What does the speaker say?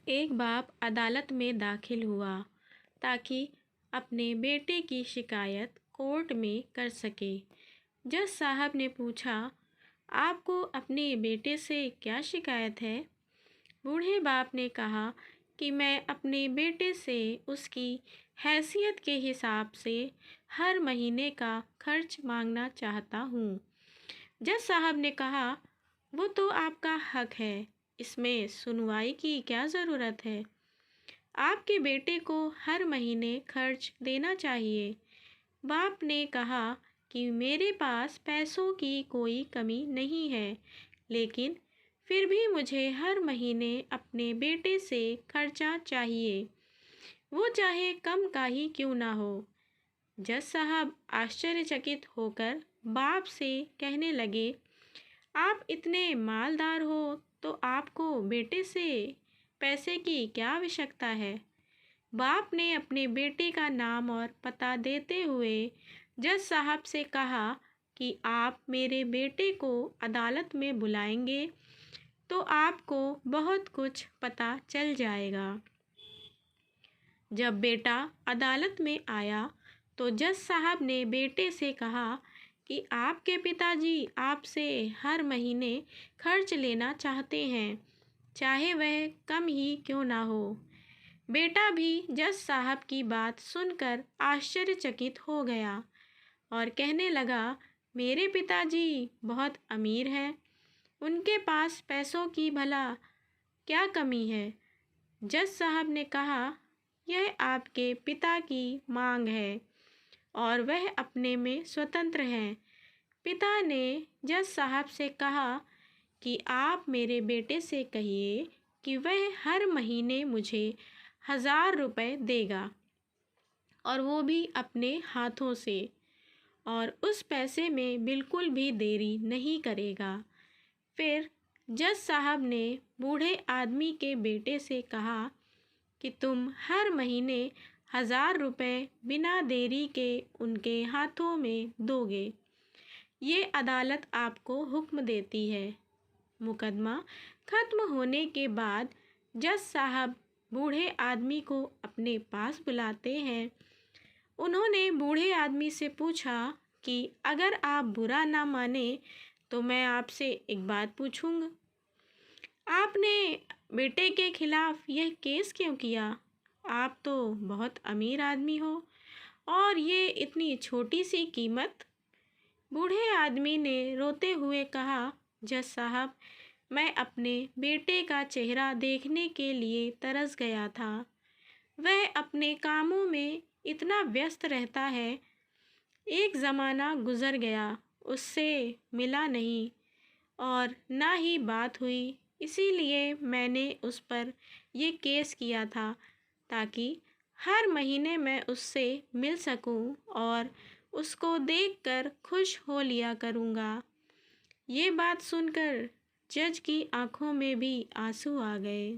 एक बाप अदालत में दाखिल हुआ ताकि अपने बेटे की शिकायत कोर्ट में कर सके। जज साहब ने पूछा, आपको अपने बेटे से क्या शिकायत है? बूढ़े बाप ने कहा कि मैं अपने बेटे से उसकी हैसियत के हिसाब से हर महीने का खर्च मांगना चाहता हूँ। जज साहब ने कहा, वो तो आपका हक है, इसमें सुनवाई की क्या ज़रूरत है? आपके बेटे को हर महीने खर्च देना चाहिए। बाप ने कहा कि मेरे पास पैसों की कोई कमी नहीं है, लेकिन फिर भी मुझे हर महीने अपने बेटे से खर्चा चाहिए, वो चाहे कम का ही क्यों ना हो। जज साहब आश्चर्यचकित होकर बाप से कहने लगे, आप इतने मालदार हो तो आपको बेटे से पैसे की क्या आवश्यकता है? बाप ने अपने बेटे का नाम और पता देते हुए जज साहब से कहा कि आप मेरे बेटे को अदालत में बुलाएंगे तो आपको बहुत कुछ पता चल जाएगा। जब बेटा अदालत में आया तो जज साहब ने बेटे से कहा कि आपके पिताजी आपसे हर महीने खर्च लेना चाहते हैं, चाहे वह कम ही क्यों ना हो। बेटा भी जज साहब की बात सुनकर आश्चर्यचकित हो गया और कहने लगा, मेरे पिताजी बहुत अमीर हैं, उनके पास पैसों की भला क्या कमी है? जज साहब ने कहा, यह आपके पिता की मांग है और वह अपने में स्वतंत्र हैं। पिता ने जज साहब से कहा कि आप मेरे बेटे से कहिए कि वह हर महीने मुझे 1000 रुपये देगा, और वो भी अपने हाथों से, और उस पैसे में बिल्कुल भी देरी नहीं करेगा। फिर जज साहब ने बूढ़े आदमी के बेटे से कहा कि तुम हर महीने 1000 रुपये बिना देरी के उनके हाथों में दोगे। ये अदालत आपको हुक्म देती है। मुकदमा खत्म होने के बाद जज साहब बूढ़े आदमी को अपने पास बुलाते हैं। उन्होंने बूढ़े आदमी से पूछा कि अगर आप बुरा ना माने तो मैं आपसे एक बात पूछूंगा। आपने बेटे के खिलाफ यह केस क्यों किया? आप तो बहुत अमीर आदमी हो, और ये इतनी छोटी सी कीमत? बूढ़े आदमी ने रोते हुए कहा, जज साहब, मैं अपने बेटे का चेहरा देखने के लिए तरस गया था। वह अपने कामों में इतना व्यस्त रहता है। एक ज़माना गुज़र गया, उससे मिला नहीं और ना ही बात हुई, इसीलिए मैंने उस पर ये केस किया था ताकि हर महीने मैं उससे मिल सकूं और उसको देखकर खुश हो लिया करूँगा। ये बात सुनकर जज की आंखों में भी आंसू आ गए।